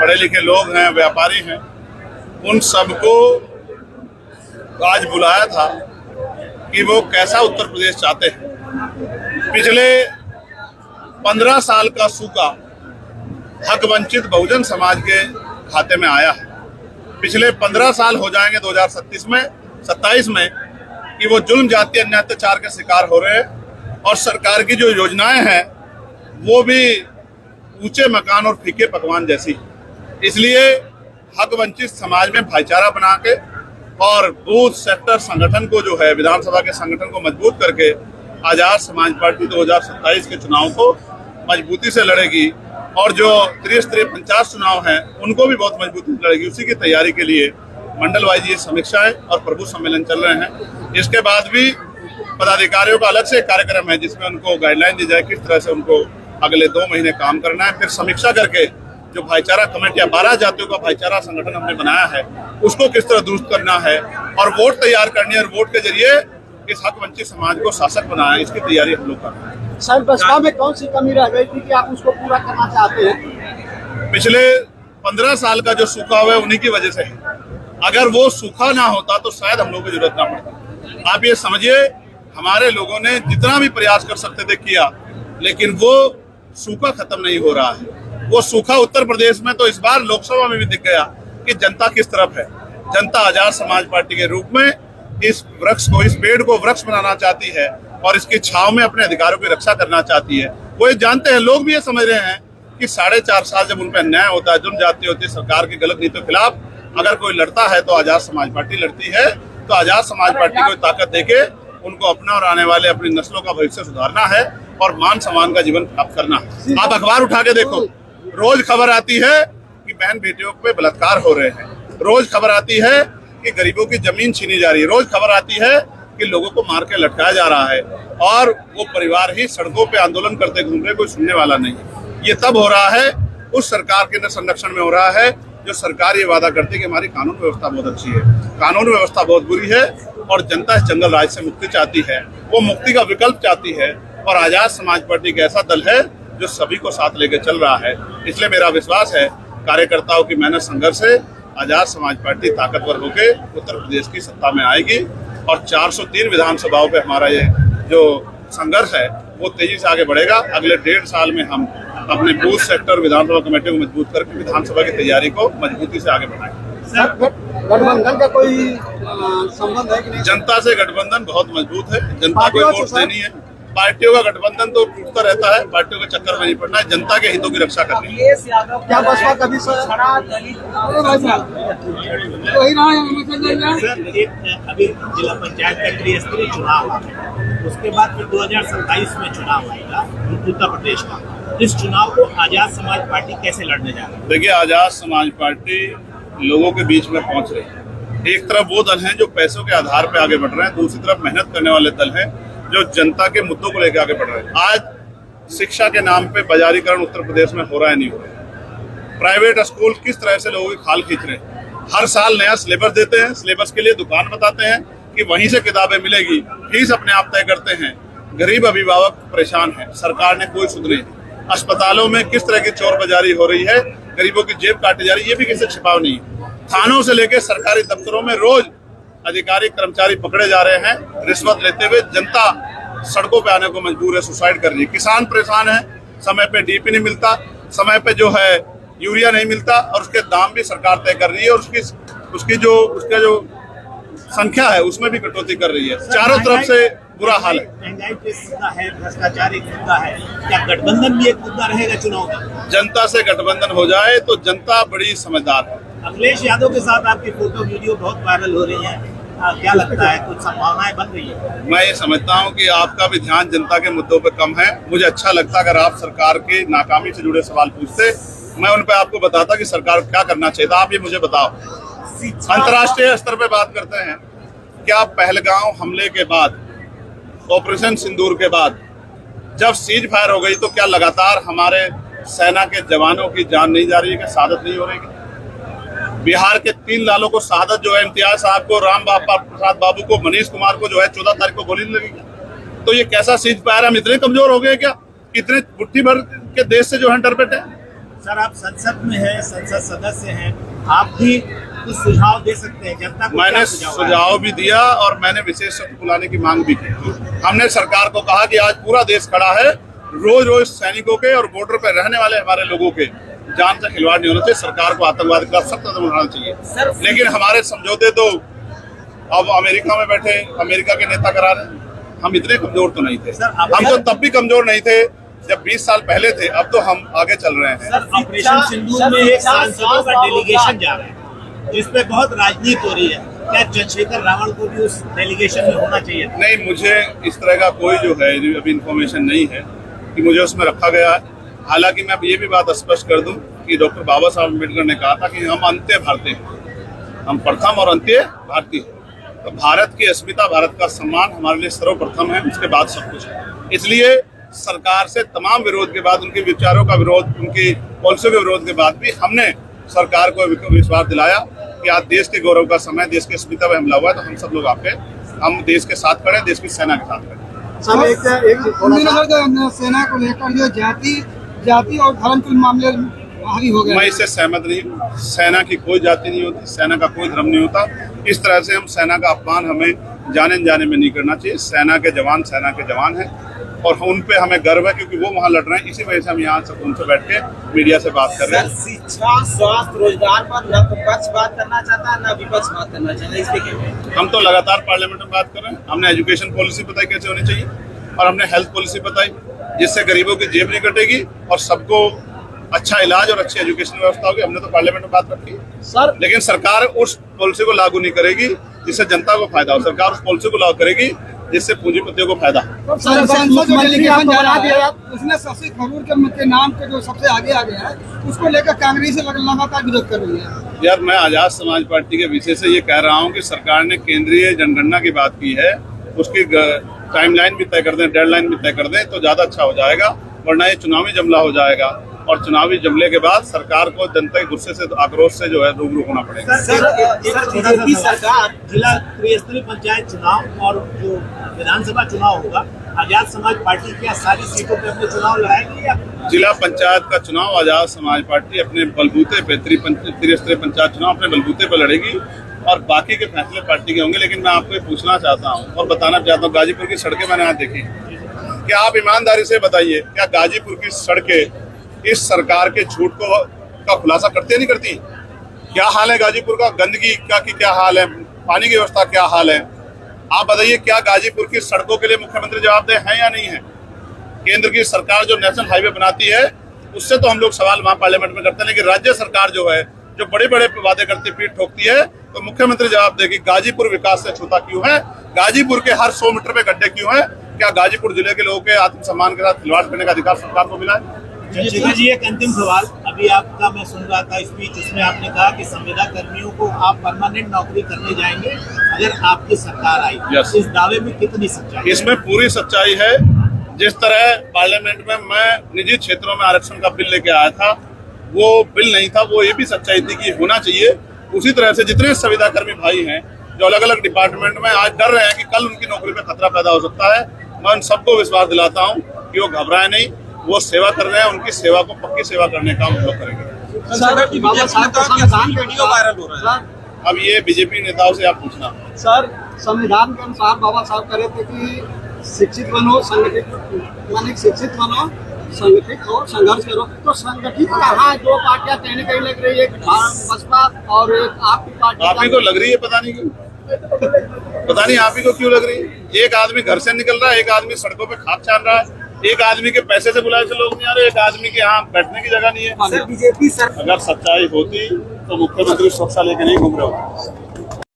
पढ़े लिखे लोग हैं, व्यापारी हैं, उन सबको आज बुलाया था कि वो कैसा उत्तर प्रदेश चाहते हैं। पिछले 15 साल का सूखा हक वंचित बहुजन समाज के खाते में आया है। पिछले 15 साल हो जाएंगे 2027 में कि वो जुल्म, जाति, अन्याय, अत्याचार के शिकार हो रहे हैं और सरकार की जो योजनाएं हैं वो भी ऊंचे मकान और फीके पकवान जैसी। इसलिए हक वंचित समाज में भाईचारा बना के और बूथ सेक्टर संगठन को जो है, विधानसभा के संगठन को मजबूत करके आजाद समाज पार्टी 2027 के चुनाव को मजबूती से लड़ेगी और जो त्रिस्तरीय पंचायत चुनाव हैं उनको भी बहुत मजबूती से लड़ेगी। उसी की तैयारी के लिए मंडल वाइज ये समीक्षाएं और प्रभु सम्मेलन चल रहे हैं। इसके बाद भी पदाधिकारियों का अलग से कार्यक्रम है जिसमें उनको गाइडलाइन दी जाए किस तरह से उनको अगले 2 महीने काम करना है। फिर समीक्षा करके जो भाईचारा कमेटियां 12 जातियों का भाईचारा संगठन हमने बनाया है उसको किस तरह दुरुस्त करना है और वोट तैयार करनी है और वोट के जरिए इस हक वंचित समाज को शासक बनाना है, इसकी तैयारी हम लोग कर रहे हैं। सर, बसपा में कौन सी कमी रह गई थी कि आप उसको पूरा करना चाहते हैं? पिछले 15 साल का जो सूखा हुआ है उन्हीं की वजह से है। अगर वो सूखा ना होता तो शायद हम लोग को जरूरत ना पड़ती। आप ये समझिए, हमारे लोगों ने जितना भी प्रयास कर सकते थे किया, लेकिन वो सूखा खत्म नहीं हो रहा है। वो सूखा उत्तर प्रदेश में तो इस बार लोकसभा में भी दिख गया कि जनता किस तरफ है। जनता आजाद समाज पार्टी के रूप में इस वृक्ष को, इस पेड़ को वृक्ष बनाना चाहती है और इसकी छांव में अपने अधिकारों की रक्षा करना चाहती है। वो ये जानते हैं, लोग भी ये समझ रहे हैं कि 4.5 साल जब उन पर अन्याय होता है, जुल्म जाती होती है, सरकार की गलत नीतियों के खिलाफ अगर कोई लड़ता है तो आजाद समाज पार्टी लड़ती है। तो आजाद समाज पार्टी को ताकत देके उनको अपना और आने वाले अपनी नस्लों का भविष्य सुधारना है और मान सम्मान का जीवन प्राप्त करना है। आप अखबार उठा के देखो, रोज खबर आती है कि बहन बेटियों पे बलात्कार हो रहे हैं, रोज खबर आती है कि गरीबों की जमीन छीनी जा रही है, रोज खबर आती है कि लोगों को मार के लटकाया जा रहा है और वो परिवार ही सड़कों पे आंदोलन करते घूम रहे, कोई सुनने वाला नहीं। ये तब हो रहा है, उस सरकार के संरक्षण में हो रहा है जो सरकार ये वादा करती है कि हमारी कानून व्यवस्था बहुत अच्छी है। कानून व्यवस्था बहुत बुरी है और जनता इस जंगल राज से मुक्ति चाहती है, वो मुक्ति का विकल्प चाहती है और आजाद समाज पार्टी का ऐसा दल है जो सभी को साथ लेके चल रहा है। इसलिए मेरा विश्वास है कार्यकर्ताओं की मेहनत संघर्ष से आजाद समाज पार्टी ताकतवर होकर उत्तर प्रदेश की सत्ता में आएगी और 403 विधानसभाओं पे हमारा ये जो संघर्ष है वो तेजी से आगे बढ़ेगा। अगले 1.5 साल में हम अपने बूथ सेक्टर विधानसभा कमेटी को मजबूत करके विधानसभा की तैयारी को मजबूती से आगे बढ़ाएंगे। गठबंधन का कोई संबंध है कि नहीं? जनता से गठबंधन बहुत मजबूत है। जनता को वोट देनी है। पार्टियों का गठबंधन तो टूटता रहता है, पार्टियों के चक्कर में नहीं पड़ना है, जनता के हितों की रक्षा करनी है। क्या बसपा कभी अभी जिला पंचायत का त्रिस्तरीय चुनाव है, उसके बाद फिर 2027 में चुनाव आएगा उत्तर प्रदेश का। इस चुनाव को आजाद समाज पार्टी कैसे लड़ने जा रही है? देखिए, आजाद समाज पार्टी लोगों के बीच में पहुंच रही है। एक तरफ वो दल हैं जो पैसों के आधार पर आगे बढ़ रहे हैं, दूसरी तरफ मेहनत करने वाले दल हैं जो जनता के मुद्दों को लेकर आगे बढ़ रहे हैं। आज शिक्षा के नाम पे बाजारीकरण उत्तर प्रदेश में हो रहा है, नहीं हो रहा है। प्राइवेट स्कूल किस तरह से लोगों की खाल खींच रहे हैं। हर साल नया सिलेबस देते हैं, सिलेबस के लिए दुकान बताते हैं कि वहीं से किताबें मिलेगी, फीस अपने आप तय करते हैं। गरीब अभिभावक परेशान है, सरकार ने कोई सुध नहीं। अस्पतालों में किस तरह की चोर बाजारी हो रही है, गरीबों की जेब काटी जा रही है, ये भी किसी छिपाव नहीं है। थानों से लेकर सरकारी दफ्तरों में रोज अधिकारी कर्मचारी पकड़े जा रहे हैं रिश्वत लेते हुए। जनता सड़कों पे आने को मजबूर है, सुसाइड कर रही है। किसान परेशान है, समय पे डीपी नहीं मिलता, समय पे जो है यूरिया नहीं मिलता और उसके दाम भी सरकार तय कर रही है और उसका जो संख्या है उसमें भी कटौती कर रही है। चारों तरफ से बुरा हाल है। महंगाई का मुद्दा है, भ्रष्टाचार एक मुद्दा है, क्या गठबंधन भी एक मुद्दा रहेगा चुनाव का? जनता से गठबंधन हो जाए तो जनता बड़ी समझदार है। अखिलेश यादव के साथ आपकी फोटो वीडियो बहुत वायरल हो रही है, क्या लगता है, कुछ संभावनाएं बन रही है? मैं ये समझता हूँ कि आपका भी ध्यान जनता के मुद्दों पर कम है। मुझे अच्छा लगता अगर आप सरकार की नाकामी से जुड़े सवाल पूछते, मैं उन पर आपको बताता कि सरकार क्या करना चाहिए। आप ये मुझे बताओ, अंतर्राष्ट्रीय स्तर पे बात करते हैं, क्या पहलगांव हमले के बाद, ऑपरेशन सिंदूर के बाद जब सीज फायर हो गई तो क्या लगातार हमारे सेना के जवानों की जान नहीं जा रही है, कि शहादत नहीं हो रही है? बिहार के 3 लालों को शहादत जो है, इम्तियाज साहब को, राम प्रसाद बाबू को, मनीष कुमार को जो है 14 तारीख को गोली लगी। तो ये कैसा सीज फायर? हम इतने कमजोर हो गए क्या? इतने मुट्ठी भर के देश से जो है डर बैठे? सर आप संसद में हैं, संसद सदस्य हैं, आप भी कुछ सुझाव दे सकते हैं जनता को। मैंने क्या सुझाव भी दिया और मैंने विशेष सत्र बुलाने की मांग भी की। हमने सरकार को कहा कि आज पूरा देश खड़ा है, रोज रोज सैनिकों के और बॉर्डर पर रहने वाले हमारे लोगों के जान से खिलवाड़ नहीं होना चाहिए। सरकार को आतंकवाद का सख्त कदम उठाना चाहिए। लेकिन हमारे समझौते तो अब अमेरिका में बैठे अमेरिका के नेता करा रहे हैं। हम इतने कमजोर तो नहीं थे, हम तो तब भी कमजोर नहीं थे जब 20 साल पहले थे। अब तो हम आगे चल रहे हैं। सर ऑपरेशन सिंदूर में एक सांसदों का डेलीगेशन जा रहा है जिसपे बहुत राजनीति हो रही है, क्या चंद्रशेखर रावण को भी उस डेलीगेशन में होना चाहिए? नहीं, मुझे इस तरह का कोई जो है अभी इन्फॉर्मेशन नहीं है कि मुझे उसमें रखा गया है। हालांकि मैं अब ये भी बात स्पष्ट कर दूं कि डॉक्टर बाबा साहब अम्बेडकर ने कहा था कि हम अंत्य भारतीय हैं, हम प्रथम और अंत्य भारतीय। तो भारत की अस्मिता, भारत का सम्मान हमारे लिए सर्वप्रथम है, उसके बाद सब कुछ है। इसलिए सरकार से तमाम विरोध के बाद, उनके विचारों का विरोध, उनकी पॉलिसियों के विरोध के बाद भी हमने सरकार को विश्वास दिलाया कि आज देश के गौरव का समय, देश की अस्मिता पर हमला हुआ है, तो हम सब लोग हम देश के साथ खड़े, देश की सेना के साथ खड़े। सर एक सेना को लेकर जो जाति और धर्म के मामले भारी हो गए, मैं इससे सहमत नहीं हूँ। सेना की कोई जाति नहीं होती, सेना का कोई धर्म नहीं होता। इस तरह से हम सेना का अपमान हमें जाने में नहीं करना चाहिए। सेना के जवान हैं और उन पे हमें गर्व है क्योंकि वो वहाँ लड़ रहे हैं। इसी वजह से हम यहाँ से उनसे बैठ के मीडिया से बात कर रहे हैं। शिक्षा, स्वास्थ्य, रोजगार पर न तो पक्ष बात करना चाहता है न विपक्ष बात करना चाहता है, इसके क्या? हम तो लगातार पार्लियामेंट में बात कर रहे हैं। हमने एजुकेशन पॉलिसी बताई कैसे होनी चाहिए और हमने हेल्थ पॉलिसी बताई जिससे गरीबों की जेब नहीं कटेगी और सबको अच्छा इलाज और अच्छी एजुकेशन व्यवस्था होगी। हमने तो पार्लियामेंट में बात रखी सर, लेकिन सरकार उस पॉलिसी को लागू नहीं करेगी जिससे जनता को फायदा हो। सरकार उस पॉलिसी को लागू करेगी जिससे पूंजीपतियों को फायदा हो। उसने शशि थरूर के नाम पे जो सबसे आगे आ गया है, उसको लेकर कांग्रेस लगातार विरोध कर रही है। यार, मैं आजाद समाज पार्टी के विषय से ये कह रहा हूँ कि सरकार ने केंद्रीय जनगणना की बात की है, उसकी टाइमलाइन भी तय कर दें, डेडलाइन भी तय कर दें तो ज्यादा अच्छा हो जाएगा, वरना ये चुनावी जमला हो जाएगा और चुनावी जमले के बाद सरकार को जनता के गुस्से से, आक्रोश से जो है रूबरू होना पड़ेगा। बीजेपी सरकार जिला त्रिस्तरीय पंचायत चुनाव और जो विधानसभा चुनाव होगा, आजाद समाज पार्टी क्या सारी सीटों पे अपने चुनाव लड़ाएगी या? जिला पंचायत का चुनाव आजाद समाज पार्टी अपने बलबूते पे, त्रिस्तरीय पंचायत चुनाव अपने बलबूते पे लड़ेगी और बाकी के फैसले पार्टी के होंगे। लेकिन मैं आपको पूछना चाहता हूँ और बताना चाहता हूँ, गाजीपुर की सड़कें मैंने आज देखी, क्या आप ईमानदारी से बताइए, क्या गाजीपुर की सड़कें इस सरकार के झूठ का खुलासा करती नहीं करती? क्या हाल है गाजीपुर का? गंदगी का की क्या हाल है? पानी की व्यवस्था क्या हाल है? आप बताइए, क्या गाजीपुर की सड़कों के लिए मुख्यमंत्री जवाबदेह हैं या नहीं है? केंद्र की सरकार जो नेशनल हाईवे बनाती है उससे तो हम लोग सवाल वहाँ पार्लियामेंट में करते हैं, लेकिन राज्य सरकार जो है जो बड़े बड़े वादे करती पीठ ठोकती है, तो मुख्यमंत्री जवाब देगी गाजीपुर विकास से छूता क्यों है? गाजीपुर के हर 100 मीटर पे गड्ढे क्यों है? क्या गाजीपुर जिले के लोगों के आत्मसम्मान के साथ खिलवाड़ करने का अधिकार सरकार को मिला है? चंद्रशेखर जी, एक अंतिम सवाल। अभी आपका मैं सुन रहा था स्पीच, उसमें आपने कहा कि संविदा कर्मियों को आप परमानेंट नौकरी करने जाएंगे अगर आपकी सरकार आई। Yes. इस दावे में कितनी सच्चाई? इसमें पूरी सच्चाई है। जिस तरह पार्लियामेंट में मैं निजी क्षेत्रों में आरक्षण का बिल लेके आया था, वो बिल नहीं था, वो ये भी सच्चाई थी कि होना चाहिए। उसी तरह से जितने संविदा कर्मी भाई हैं जो अलग अलग डिपार्टमेंट में आज डर रहे हैं कि कल उनकी नौकरी पे खतरा पैदा हो सकता है, मैं उन सबको विश्वास दिलाता हूँ कि वो घबराए नहीं, वो सेवा कर रहे हैं, उनकी सेवा को पक्की सेवा करने का हम लोग करेंगे। वीडियो वायरल हो रहा है। अब ये बीजेपी नेताओं से आप पूछना। सर, संविधान के अनुसार बाबा साहब कह रहे थे कि शिक्षित बनो, शिक्षित बनो, संगठित हो, संघर्ष करो। तो संगठित कहाँ दो पार्टियां कहीं न कहीं लग रही है, बसपा और एक आपकी पार्टी। आप ही को लग रही है, पता नहीं क्यों, पता नहीं आप ही को क्यों लग रही है। एक आदमी घर से निकल रहा है, एक आदमी सड़कों पे खाक छान रहा है, एक आदमी के पैसे से बुलाए से लोग नहीं आ रहे, एक आदमी के यहाँ बैठने की जगह नहीं है। बीजेपी सर, अगर सच्चाई होती तो मुख्यमंत्री सुरक्षा लेके नहीं घूम रहे होते।